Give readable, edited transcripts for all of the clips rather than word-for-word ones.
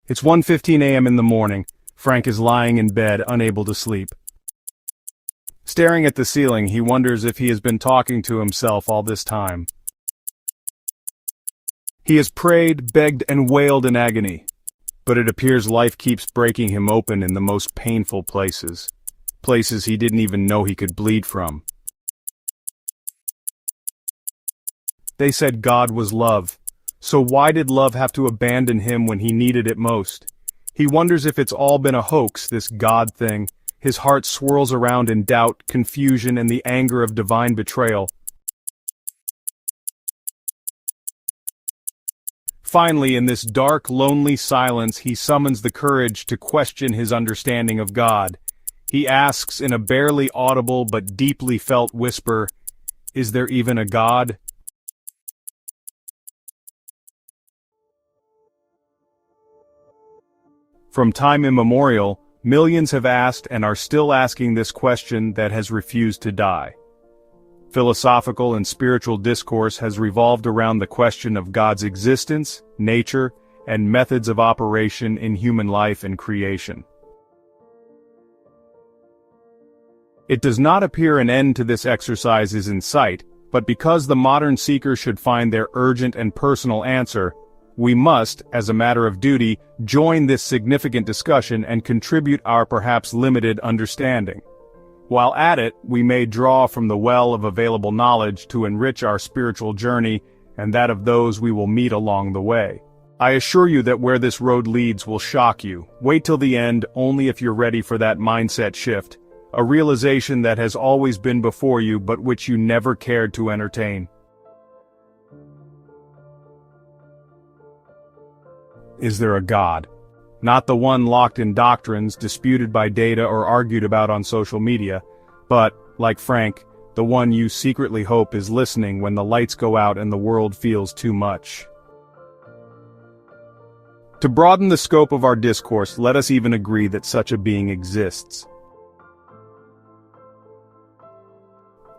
It's 1:15 a.m. in the morning. Frank is lying in bed, unable to sleep. Staring at the ceiling, he wonders if he has been talking to himself all this time. He has prayed, begged, and wailed in agony. But it appears life keeps breaking him open in the most painful places. Places he didn't even know he could bleed from. They said God was love. So why did love have to abandon him when he needed it most? He wonders if it's all been a hoax, this God thing. His heart swirls around in doubt, confusion, and the anger of divine betrayal. Finally, in this dark, lonely silence, he summons the courage to question his understanding of God. He asks in a barely audible but deeply felt whisper, "Is there even a God?" From time immemorial, millions have asked and are still asking this question that has refused to die. Philosophical and spiritual discourse has revolved around the question of God's existence, nature, and methods of operation in human life and creation. It does not appear an end to this exercise is in sight, but because the modern seeker should find their urgent and personal answer, we must, as a matter of duty, join this significant discussion and contribute our perhaps limited understanding. While at it, we may draw from the well of available knowledge to enrich our spiritual journey and that of those we will meet along the way. I assure you that where this road leads will shock you. Wait till the end only if you're ready for that mindset shift, a realization that has always been before you but which you never cared to entertain. Is there a God? Not the one locked in doctrines, disputed by data or argued about on social media, but, like Frank, the one you secretly hope is listening when the lights go out and the world feels too much. To broaden the scope of our discourse, let us even agree that such a being exists.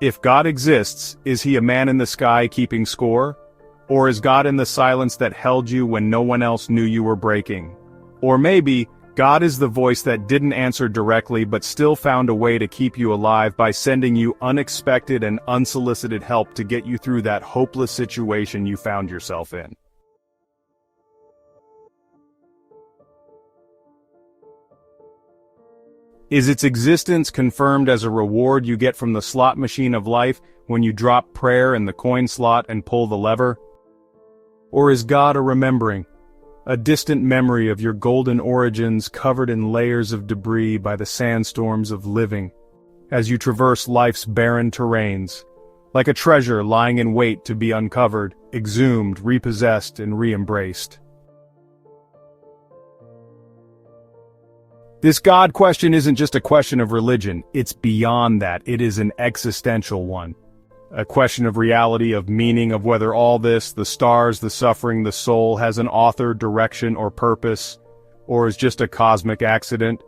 If God exists, is he a man in the sky keeping score? Or is God in the silence that held you when no one else knew you were breaking? Or maybe, God is the voice that didn't answer directly but still found a way to keep you alive by sending you unexpected and unsolicited help to get you through that hopeless situation you found yourself in. Is its existence confirmed as a reward you get from the slot machine of life when you drop prayer in the coin slot and pull the lever? Or is God a remembering, a distant memory of your golden origins covered in layers of debris by the sandstorms of living, as you traverse life's barren terrains, like a treasure lying in wait to be uncovered, exhumed, repossessed, and re-embraced? This God question isn't just a question of religion, it's beyond that, it is an existential one. A question of reality, of meaning, of whether all this, the stars, the suffering, the soul, has an author, direction, or purpose, or is just a cosmic accident.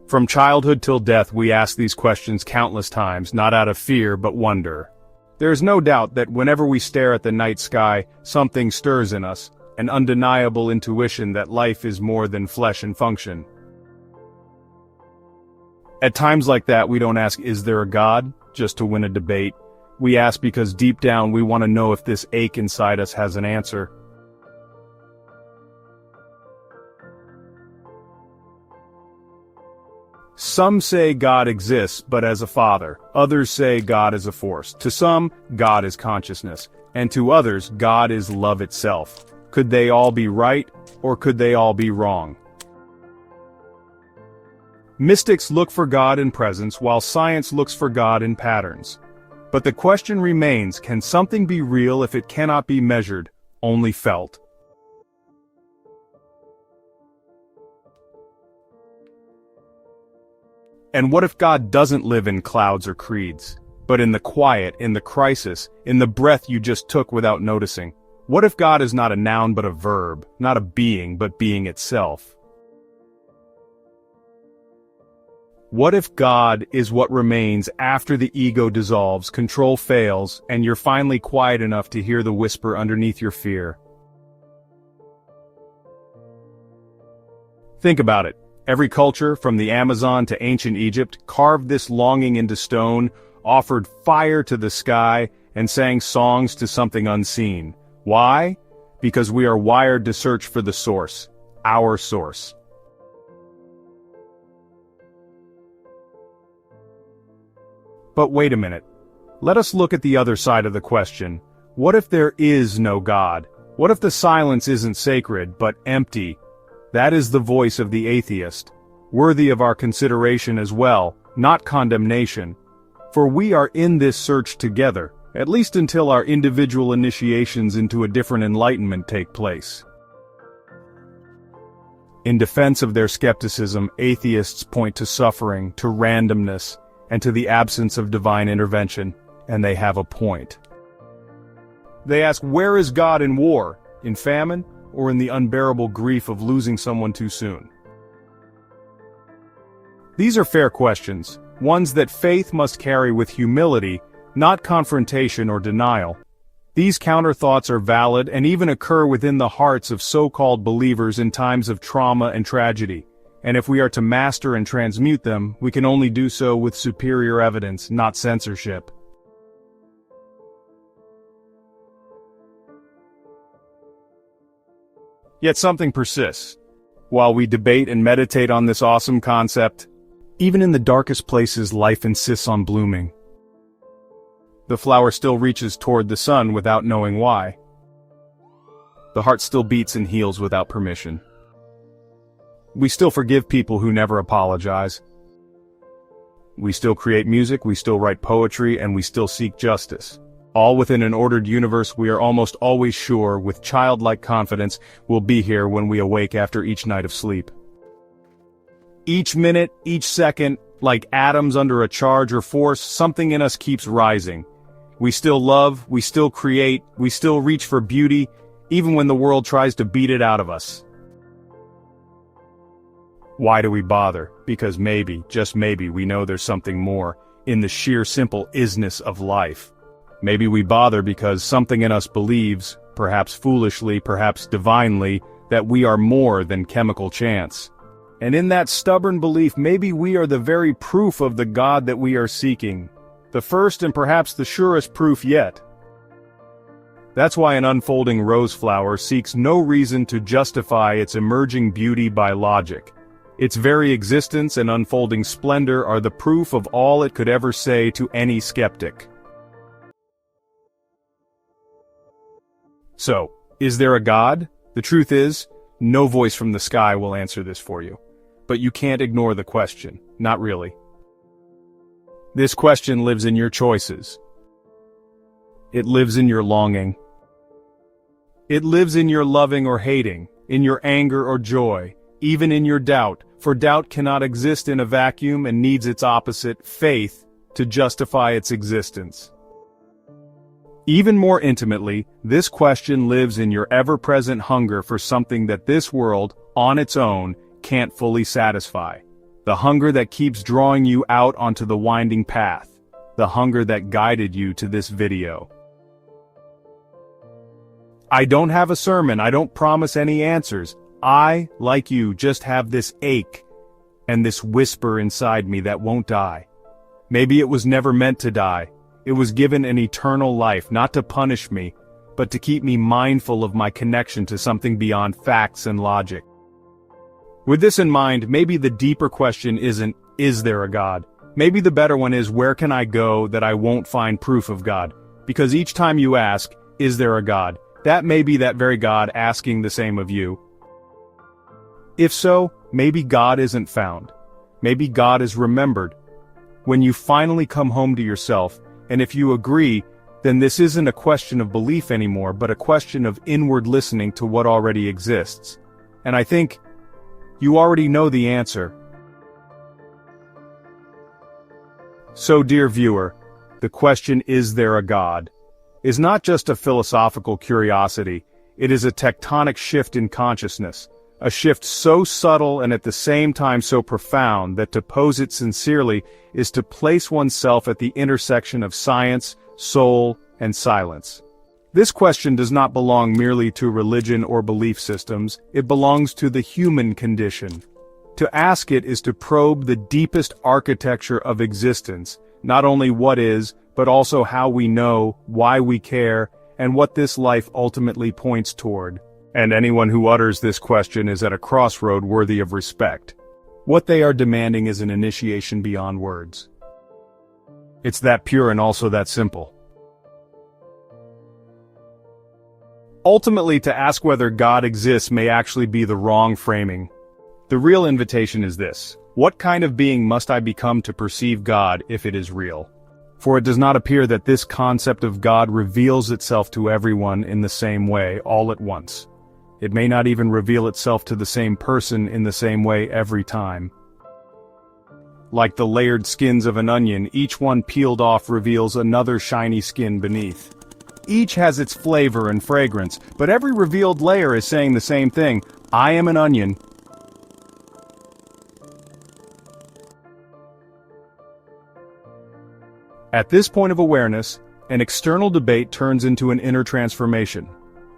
From childhood till death we ask these questions countless times, not out of fear but wonder. There is no doubt that whenever we stare at the night sky, something stirs in us, an undeniable intuition that life is more than flesh and function. At times like that we don't ask, "Is there a God?" just to win a debate. We ask because deep down we want to know if this ache inside us has an answer. Some say God exists but as a father, others say God is a force. To some, God is consciousness, and to others, God is love itself. Could they all be right, or could they all be wrong? Mystics look for God in presence, while science looks for God in patterns. But the question remains, can something be real if it cannot be measured, only felt? And what if God doesn't live in clouds or creeds, but in the quiet, in the crisis, in the breath you just took without noticing? What if God is not a noun but a verb, not a being but being itself? What if God is what remains after the ego dissolves, control fails, and you're finally quiet enough to hear the whisper underneath your fear? Think about it. Every culture, from the Amazon to ancient Egypt, carved this longing into stone, offered fire to the sky, and sang songs to something unseen. Why? Because we are wired to search for the source, our source. But wait a minute. Let us look at the other side of the question. What if there is no God? What if the silence isn't sacred, but empty? That is the voice of the atheist, worthy of our consideration as well, not condemnation. For we are in this search together, at least until our individual initiations into a different enlightenment take place. In defense of their skepticism, atheists point to suffering, to randomness, and to the absence of divine intervention, and they have a point. They ask, where is God in war, in famine, or in the unbearable grief of losing someone too soon? These are fair questions, ones that faith must carry with humility, not confrontation or denial. These counter-thoughts are valid and even occur within the hearts of so-called believers in times of trauma and tragedy, and if we are to master and transmute them, we can only do so with superior evidence, not censorship. Yet something persists. While we debate and meditate on this awesome concept, even in the darkest places life insists on blooming. The flower still reaches toward the sun without knowing why. The heart still beats and heals without permission. We still forgive people who never apologize. We still create music, we still write poetry, and we still seek justice. All within an ordered universe we are almost always sure, with childlike confidence, will be here when we awake after each night of sleep. Each minute, each second, like atoms under a charge or force, something in us keeps rising. We still love, we still create, we still reach for beauty, even when the world tries to beat it out of us. Why do we bother? Because maybe, just maybe, we know there's something more, in the sheer simple isness of life. Maybe we bother because something in us believes, perhaps foolishly, perhaps divinely, that we are more than chemical chance. And in that stubborn belief, maybe we are the very proof of the God that we are seeking. The first and perhaps the surest proof yet. That's why an unfolding rose flower seeks no reason to justify its emerging beauty by logic. Its very existence and unfolding splendor are the proof of all it could ever say to any skeptic. So, is there a God? The truth is, no voice from the sky will answer this for you. But you can't ignore the question, not really. This question lives in your choices. It lives in your longing. It lives in your loving or hating, in your anger or joy, even in your doubt, for doubt cannot exist in a vacuum and needs its opposite, faith, to justify its existence. Even more intimately, this question lives in your ever-present hunger for something that this world, on its own, can't fully satisfy. The hunger that keeps drawing you out onto the winding path. The hunger that guided you to this video. I don't have a sermon, I don't promise any answers. I, like you, just have this ache, and this whisper inside me that won't die. Maybe it was never meant to die. It was given an eternal life, not to punish me, but to keep me mindful of my connection to something beyond facts and logic. With this in mind, maybe the deeper question isn't, is there a God? Maybe the better one is, where can I go that I won't find proof of God? Because each time you ask, is there a God? That may be that very God asking the same of you. If so, maybe God isn't found. Maybe God is remembered. When you finally come home to yourself, and if you agree, then this isn't a question of belief anymore, but a question of inward listening to what already exists. And I think you already know the answer. So, dear viewer, the question, is there a God, is not just a philosophical curiosity, it is a tectonic shift in consciousness, a shift so subtle and at the same time so profound that to pose it sincerely is to place oneself at the intersection of science, soul, and silence. This question does not belong merely to religion or belief systems, it belongs to the human condition, To ask it is to probe the deepest architecture of existence, not only what is, but also how we know, why we care, and what this life ultimately points toward. And anyone who utters this question is at a crossroad worthy of respect. What they are demanding is an initiation beyond words. It's that pure and also that simple. Ultimately, to ask whether God exists may actually be the wrong framing. The real invitation is this: what kind of being must I become to perceive God if it is real? For it does not appear that this concept of God reveals itself to everyone in the same way, all at once. It may not even reveal itself to the same person in the same way every time. Like the layered skins of an onion, each one peeled off reveals another shiny skin beneath. Each has its flavor and fragrance, but every revealed layer is saying the same thing: I am an onion. At this point of awareness, an external debate turns into an inner transformation.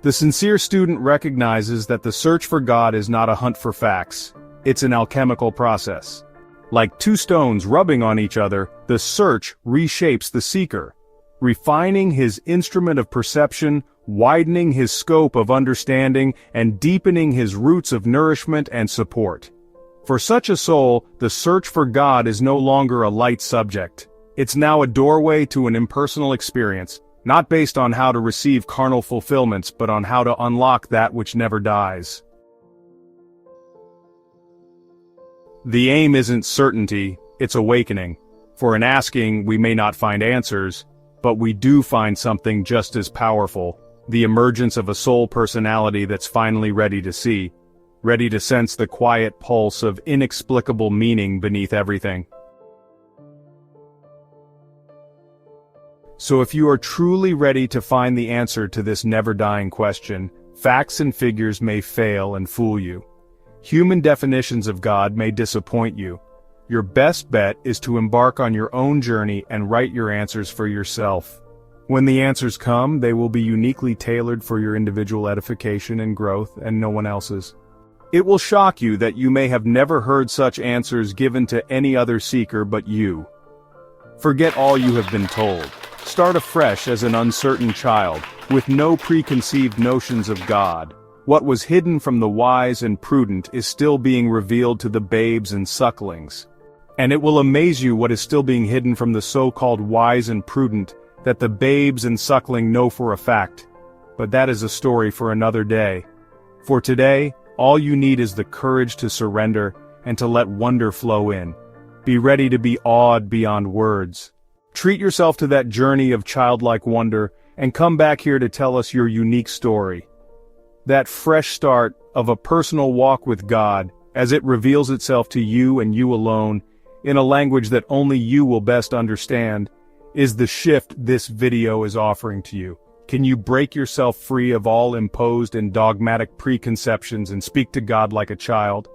The sincere student recognizes that the search for God is not a hunt for facts. It's an alchemical process. Like two stones rubbing on each other, the search reshapes the seeker, refining his instrument of perception, widening his scope of understanding, and deepening his roots of nourishment and support. For such a soul, the search for God is no longer a light subject. It's now a doorway to an impersonal experience, not based on how to receive carnal fulfillments, but on how to unlock that which never dies. The aim isn't certainty, it's awakening. For in asking, we may not find answers, but we do find something just as powerful: the emergence of a soul personality that's finally ready to see, ready to sense the quiet pulse of inexplicable meaning beneath everything. So if you are truly ready to find the answer to this never-dying question, facts and figures may fail and fool you. Human definitions of God may disappoint you. Your best bet is to embark on your own journey and write your answers for yourself. When the answers come, they will be uniquely tailored for your individual edification and growth, and no one else's. It will shock you that you may have never heard such answers given to any other seeker but you. Forget all you have been told. Start afresh as an uncertain child, with no preconceived notions of God. What was hidden from the wise and prudent is still being revealed to the babes and sucklings. And it will amaze you what is still being hidden from the so-called wise and prudent that the babes and suckling know for a fact. But that is a story for another day. For today, all you need is the courage to surrender and to let wonder flow in. Be ready to be awed beyond words. Treat yourself to that journey of childlike wonder, and come back here to tell us your unique story. That fresh start of a personal walk with God, as it reveals itself to you and you alone, in a language that only you will best understand, is the shift this video is offering to you. Can you break yourself free of all imposed and dogmatic preconceptions and speak to God like a child?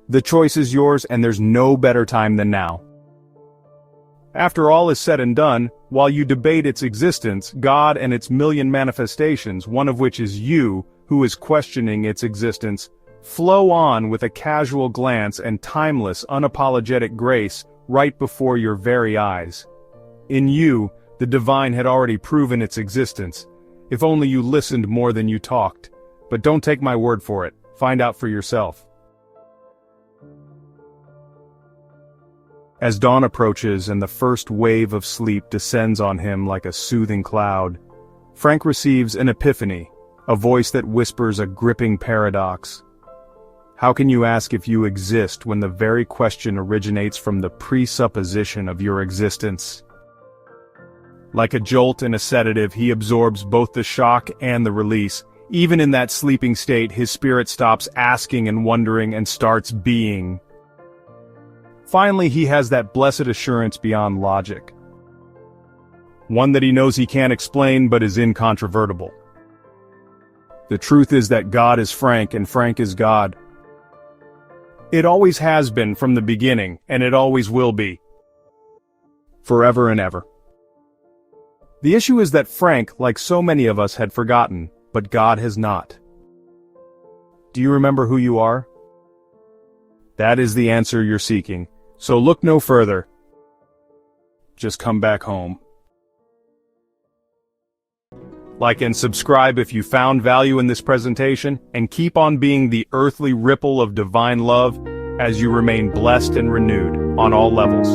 The choice is yours, and there's no better time than now. After all is said and done, while you debate its existence, God and its million manifestations, one of which is you, who is questioning its existence, flow on with a casual glance and timeless, unapologetic grace right before your very eyes. In you, the divine had already proven its existence, if only you listened more than you talked. But don't take my word for it, find out for yourself. As dawn approaches and the first wave of sleep descends on him like a soothing cloud, Frank receives an epiphany, a voice that whispers a gripping paradox. How can you ask if you exist when the very question originates from the presupposition of your existence? Like a jolt in a sedative, he absorbs both the shock and the release. Even in that sleeping state, his spirit stops asking and wondering and starts being. Finally, he has that blessed assurance beyond logic. One that he knows he can't explain but is incontrovertible. The truth is that God is Frank and Frank is God. It always has been from the beginning, and it always will be. Forever and ever. The issue is that Frank, like so many of us, had forgotten, but God has not. Do you remember who you are? That is the answer you're seeking. So look no further. Just come back home. Like and subscribe if you found value in this presentation, and keep on being the earthly ripple of divine love as you remain blessed and renewed on all levels.